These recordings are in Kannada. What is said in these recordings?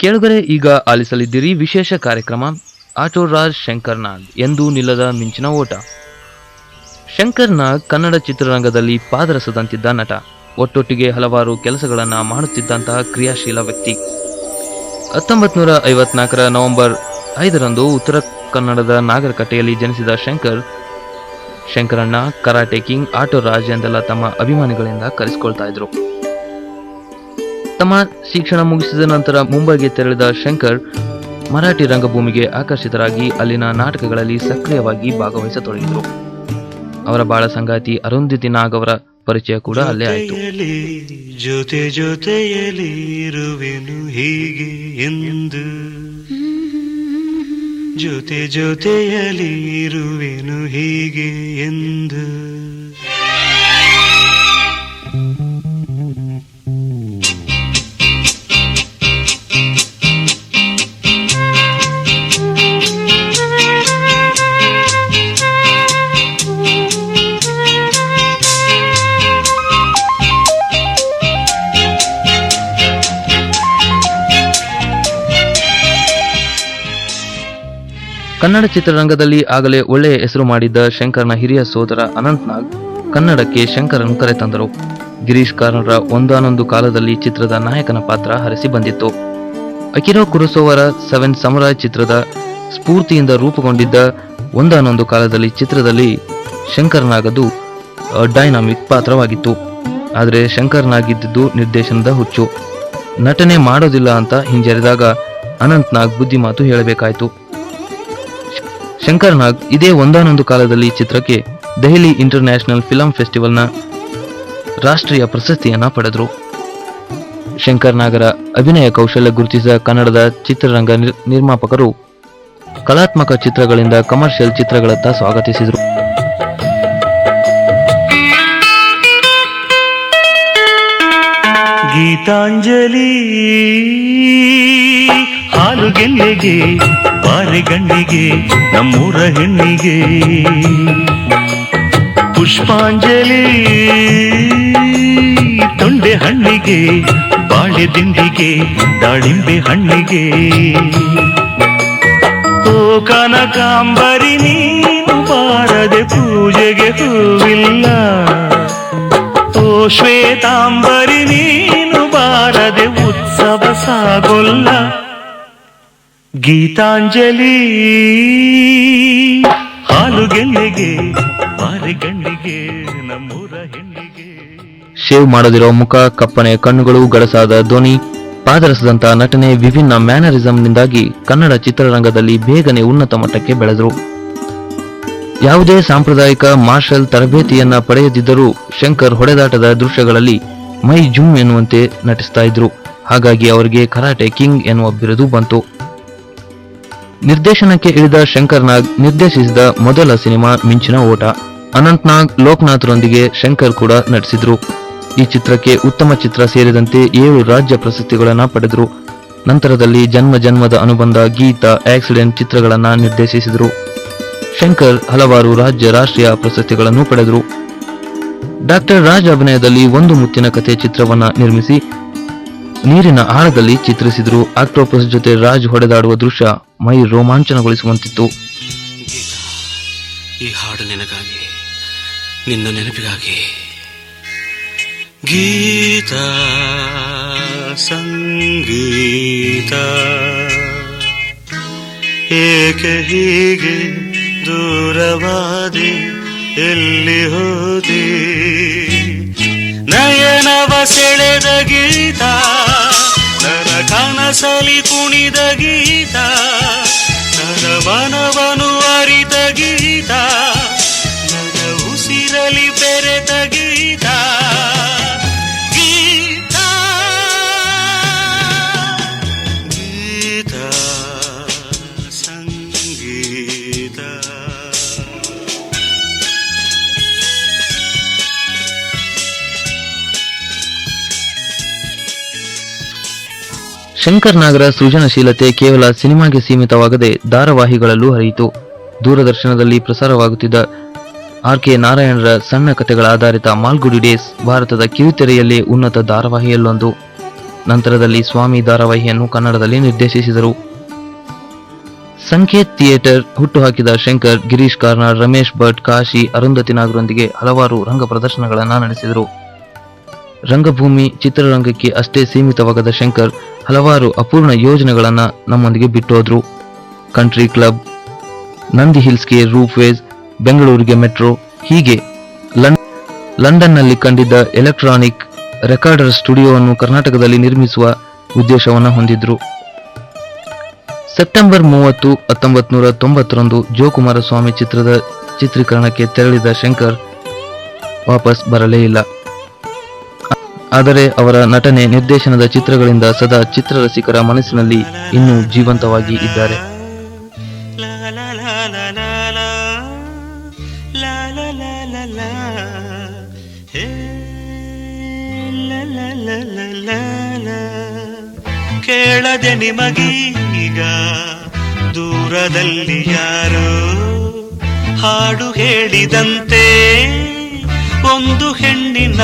ಕೇಳುಗರೆ, ಈಗ ಆಲಿಸಲಿದ್ದೀರಿ ವಿಶೇಷ ಕಾರ್ಯಕ್ರಮ ಆಟೋ ರಾಜ್ ಶಂಕರ್ ನಾಗ್ ಎಂದು ನಿಲ್ಲದ ಮಿಂಚಿನ ಓಟ. ಶಂಕರ್ ನಾಗ್ ಕನ್ನಡ ಚಿತ್ರರಂಗದಲ್ಲಿ ಪಾದರಸದಂತಿದ್ದ ನಟ, ಒಟ್ಟೊಟ್ಟಿಗೆ ಹಲವಾರು ಕೆಲಸಗಳನ್ನು ಮಾಡುತ್ತಿದ್ದಂತಹ ಕ್ರಿಯಾಶೀಲ ವ್ಯಕ್ತಿ. 1954 ನವೆಂಬರ್ 5 ಉತ್ತರ ಕನ್ನಡದ ನಾಗರಕಟ್ಟೆಯಲ್ಲಿ ಜನಿಸಿದ ಶಂಕರಣ್ಣ ಕರಾಟೆ ಕಿಂಗ್, ಆಟೋ ರಾಜ್ ಎಂದೆಲ್ಲ ತಮ್ಮ ಅಭಿಮಾನಿಗಳಿಂದ ಕರೆಸಿಕೊಳ್ತಾ ಇದ್ರು. ತಮ್ಮ ಶಿಕ್ಷಣ ಮುಗಿಸಿದ ನಂತರ ಮುಂಬೈಗೆ ತೆರಳಿದ ಶಂಕರ್ ಮರಾಠಿ ರಂಗಭೂಮಿಗೆ ಆಕರ್ಷಿತರಾಗಿ ಅಲ್ಲಿನ ನಾಟಕಗಳಲ್ಲಿ ಸಕ್ರಿಯವಾಗಿ ಭಾಗವಹಿಸತೊಡಗಿದರು. ಅವರ ಬಾಳ ಸಂಗಾತಿ ಅರುಂಧತಿ ನಾಗ್ ಅವರ ಪರಿಚಯ ಕೂಡ ಅಲ್ಲೇ ಆಯಿತು. ಜೊತೆ ಜೊತೆಯಲಿ ಇರುವೆನು ಹೀಗೆ ಎಂದು, ಜೊತೆ ಜೊತೆಯಲಿ ಇರುವೆನು ಹೀಗೆ ಎಂದು. ಕನ್ನಡ ಚಿತ್ರರಂಗದಲ್ಲಿ ಆಗಲೇ ಒಳ್ಳೆಯ ಹೆಸರು ಮಾಡಿದ್ದ ಶಂಕರ್ನ ಹಿರಿಯ ಸೋದರ ಅನಂತ್ ನಾಗ್ ಕನ್ನಡಕ್ಕೆ ಶಂಕರನ್ನು ಕರೆತಂದರು. ಗಿರೀಶ್ ಕಾರ್ನಾಡ್ರ ಒಂದಾನೊಂದು ಕಾಲದಲ್ಲಿ ಚಿತ್ರದ ನಾಯಕನ ಪಾತ್ರ ಹರಿಸಿ ಬಂದಿತ್ತು. ಅಕಿರಾ ಕುರೋಸಾವಾರ 7 ಸಮುರಾಯ್ ಚಿತ್ರದ ಸ್ಫೂರ್ತಿಯಿಂದ ರೂಪುಗೊಂಡಿದ್ದ ಒಂದಾನೊಂದು ಕಾಲದಲ್ಲಿ ಚಿತ್ರದಲ್ಲಿ ಶಂಕರ್ ನಾಗದು ಡೈನಾಮಿಕ್ ಪಾತ್ರವಾಗಿತ್ತು. ಆದರೆ ಶಂಕರ್ ನಾಗ್ ಇದ್ದಿದ್ದು ನಿರ್ದೇಶನದ ಹುಚ್ಚು. ನಟನೆ ಮಾಡೋದಿಲ್ಲ ಅಂತ ಹಿಂಜರಿದಾಗ ಅನಂತ್ ನಾಗ್ ಬುದ್ಧಿಮಾತು ಹೇಳಬೇಕಾಯಿತು. ಶಂಕರ್ ನಾಗ್ ಇದೇ ಒಂದಾನೊಂದು ಕಾಲದಲ್ಲಿ ಚಿತ್ರಕ್ಕೆ ದೆಹಲಿ ಇಂಟರ್ನ್ಯಾಷನಲ್ ಫಿಲಂ ಫೆಸ್ಟಿವಲ್ನ ರಾಷ್ಟ್ರೀಯ ಪ್ರಶಸ್ತಿಯನ್ನ ಪಡೆದರು. ಶಂಕರ್ ನಾಗರ ಅಭಿನಯ ಕೌಶಲ್ಯ ಗುರುತಿಸಿದ ಕನ್ನಡದ ಚಿತ್ರರಂಗ ನಿರ್ಮಾಪಕರು ಕಲಾತ್ಮಕ ಚಿತ್ರಗಳಿಂದ ಕಮರ್ಷಿಯಲ್ ಚಿತ್ರಗಳತ್ತ ಸ್ವಾಗತಿಸಿದರು. ಗೀತಾಂಜಲಿ ಹಾಲುಗೆಲ್ಲೆಗೆ ಬಾರೆಗಣ್ಣಿಗೆ ನಮ್ಮೂರ ಹೆಣ್ಣಿಗೆ, ಪುಷ್ಪಾಂಜಲಿ ತೊಂಡೆ ಹಣ್ಣಿಗೆ ಬಾಳೆ ದಿಂಡಿಗೆ ದಾಳಿಂಬೆ ಹಣ್ಣಿಗೆ. ಓ ಕನಕಾಂಬರಿ ನೀನು ಬಾರದೆ ಪೂಜೆಗೆ ಹೂವಿಲ್ಲ, ಓ ಶ್ವೇತಾಂಬರಿ ನೀನು ಬಾರದೆ ಉತ್ಸವ ಸಾಗೊಲ್ಲ. ಗೀತಾಂಜಲಿ ಹಾಲುಗೆಲ್ಲೆಗೆ ಬಾರೆಗಣ್ಣಿಗೆ ನಮ್ಮೂರ ಹೆಣ್ಣಿಗೆ. ಶೇವ್ ಮಾಡದಿರೋ ಮುಖ, ಕಪ್ಪನೆ ಕಣ್ಣುಗಳು, ಗಡಸಾದ ಧ್ವನಿ, ಪಾದರಸದಂತ ನಟನೆ, ವಿಭಿನ್ನ ಮ್ಯಾನರಿಸಂನಿಂದಾಗಿ ಕನ್ನಡ ಚಿತ್ರರಂಗದಲ್ಲಿ ಬೇಗನೆ ಉನ್ನತ ಮಟ್ಟಕ್ಕೆ ಬೆಳೆದರು. ಯಾವುದೇ ಸಾಂಪ್ರದಾಯಿಕ ಮಾರ್ಷಲ್ ತರಬೇತಿಯನ್ನ ಪಡೆಯದಿದ್ದರೂ ಶಂಕರ್ ಹೊಡೆದಾಟದ ದೃಶ್ಯಗಳಲ್ಲಿ ಮೈ ಜುಮ್ ಎನ್ನುವಂತೆ ನಟಿಸ್ತಾ ಇದ್ರು. ಹಾಗಾಗಿ ಅವರಿಗೆ ಕರಾಟೆ ಕಿಂಗ್ ಎನ್ನುವ ಬಿರುದು ಬಂತು. ನಿರ್ದೇಶನಕ್ಕೆ ಇಳಿದ ಶಂಕರ್ ನಾಗ್ ನಿರ್ದೇಶಿಸಿದ ಮೊದಲ ಸಿನಿಮಾ ಮಿಂಚಿನ ಓಟ. ಅನಂತ್ ನಾಗ್, ಲೋಕನಾಥ್ರೊಂದಿಗೆ ಶಂಕರ್ ಕೂಡ ನಟಿಸಿದ್ರು. ಈ ಚಿತ್ರಕ್ಕೆ ಉತ್ತಮ ಚಿತ್ರ ಸೇರಿದಂತೆ 7 ರಾಜ್ಯ ಪ್ರಶಸ್ತಿಗಳನ್ನ ಪಡೆದರು. ನಂತರದಲ್ಲಿ ಜನ್ಮ ಜನ್ಮದ ಅನುಬಂಧ, ಗೀತ, ಆಕ್ಸಿಡೆಂಟ್ ಚಿತ್ರಗಳನ್ನ ನಿರ್ದೇಶಿಸಿದರು. ಶಂಕರ್ ಹಲವಾರು ರಾಜ್ಯ ರಾಷ್ಟ್ರೀಯ ಪ್ರಶಸ್ತಿಗಳನ್ನು ಪಡೆದರು. ಡಾಕ್ಟರ್ ರಾಜ್ ಅಭಿನಯದಲ್ಲಿ ಒಂದು ಮುತ್ತಿನ ಕಥೆ ಚಿತ್ರವನ್ನ ನಿರ್ಮಿಸಿ ನೀರಿನ ಆಳದಲ್ಲಿ ಚಿತ್ರಿಸಿದ್ರು. ಆಕ್ಟೋಪಸ್ ಜೊತೆ ರಾಜ್ ಹೊಡೆದಾಡುವ ದೃಶ್ಯ ಮೈ ರೋಮಾಂಚನಗೊಳಿಸುವಂತಿತ್ತು. ಈ ಹಾಡು ನಿನಗಾಗಿ, ನಿನ್ನ ನೆನಪಿಗಾಗಿ. ಗೀತ ಸಂಗೀತ ಏಕೆ ಹೀಗೆ ದೂರವಾದೆ, ಎಲ್ಲಿ ಹೋದೆ? ನಯನವ ಸೆಳೆದ ಗೀತ, ನನ್ನ ಕನಸಲಿ ಕುಣಿದ ಗೀತ, ನನ್ನ ಮನವನು ಅರಿತ ಗೀತ, ನನ್ನ ಉಸಿರಲಿ ಬೆರೆತ ಗೀತ. ಗೀತ ಗೀತ ಸಂಗೀತ. ಶಂಕರ್ ನಾಗರ ಸೃಜನಶೀಲತೆ ಕೇವಲ ಸಿನಿಮಾಗೆ ಸೀಮಿತವಾಗದೆ ಧಾರಾವಾಹಿಗಳಲ್ಲೂ ಹರಿಯಿತು. ದೂರದರ್ಶನದಲ್ಲಿ ಪ್ರಸಾರವಾಗುತ್ತಿದ್ದ ಆರ್.ಕೆ. ನಾರಾಯಣರ ಸಣ್ಣ ಕಥೆಗಳ ಆಧಾರಿತ ಮಾಲ್ಗುಡಿ ಡೇಸ್ ಭಾರತದ ಕಿರುತೆರೆಯಲ್ಲಿ ಉನ್ನತ ಧಾರಾವಾಹಿಯಲ್ಲೊಂದು. ನಂತರದಲ್ಲಿ ಸ್ವಾಮಿ ಧಾರಾವಾಹಿಯನ್ನು ಕನ್ನಡದಲ್ಲಿ ನಿರ್ದೇಶಿಸಿದರು. ಸಂಕೇತ್ ಥಿಯೇಟರ್ ಹುಟ್ಟುಹಾಕಿದ ಶಂಕರ್ ಗಿರೀಶ್ ಕಾರ್ನಾಡ್, ರಮೇಶ್ ಭಟ್, ಕಾಶಿ, ಅರುಂಧತಿ ನಾಗ್ರೊಂದಿಗೆ ಹಲವಾರು ರಂಗ ಪ್ರದರ್ಶನಗಳನ್ನು ನಡೆಸಿದರು. ರಂಗಭೂಮಿ ಚಿತ್ರರಂಗಕ್ಕೆ ಅಷ್ಟೇ ಸೀಮಿತವಾಗದ ಶಂಕರ್ ಹಲವಾರು ಅಪೂರ್ಣ ಯೋಜನೆಗಳನ್ನು ನಮ್ಮೊಂದಿಗೆ ಬಿಟ್ಟು ಹೋದ್ರು. ಕಂಟ್ರಿ ಕ್ಲಬ್, ನಂದಿ ಹಿಲ್ಸ್ಗೆ ರೂಫ್ವೇಸ್, ಬೆಂಗಳೂರಿಗೆ ಮೆಟ್ರೋ, ಹೀಗೆ ಲಂಡನ್ನಲ್ಲಿ ಕಂಡಿದ್ದ ಎಲೆಕ್ಟ್ರಾನಿಕ್ ರೆಕಾರ್ಡರ್ ಸ್ಟುಡಿಯೋವನ್ನು ಕರ್ನಾಟಕದಲ್ಲಿ ನಿರ್ಮಿಸುವ ಉದ್ದೇಶವನ್ನು ಹೊಂದಿದ್ರು. ಸೆಪ್ಟೆಂಬರ್ 30, 1990ರಂದು ಜೋಕುಮಾರಸ್ವಾಮಿ ಚಿತ್ರದ ಚಿತ್ರೀಕರಣಕ್ಕೆ ತೆರಳಿದ ಶಂಕರ್ ವಾಪಸ್ ಬರಲೇ ಇಲ್ಲ. ಆದರೆ ಅವರ ನಟನೆ, ನಿರ್ದೇಶನದ ಚಿತ್ರಗಳಿಂದ ಸದಾ ಚಿತ್ರರಸಿಕರ ಮನಸ್ಸಿನಲ್ಲಿ ಇನ್ನೂ ಜೀವಂತವಾಗಿ ಇದ್ದಾರೆ. ಕೇಳದೆ ನಿಮಗೀಗ ದೂರದಲ್ಲಿ ಯಾರೋ ಹಾಡು ಹೇಳಿದಂತೆ ಒಂದು ಹೆಣ್ಣಿನ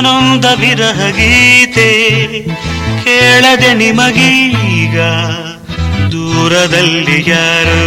ನೊಂದ ವಿರಹ ಗೀತೆ. ಕೇಳದೆ ನಿಮಗೀಗ ದೂರದಲ್ಲಿ ಯಾರೋ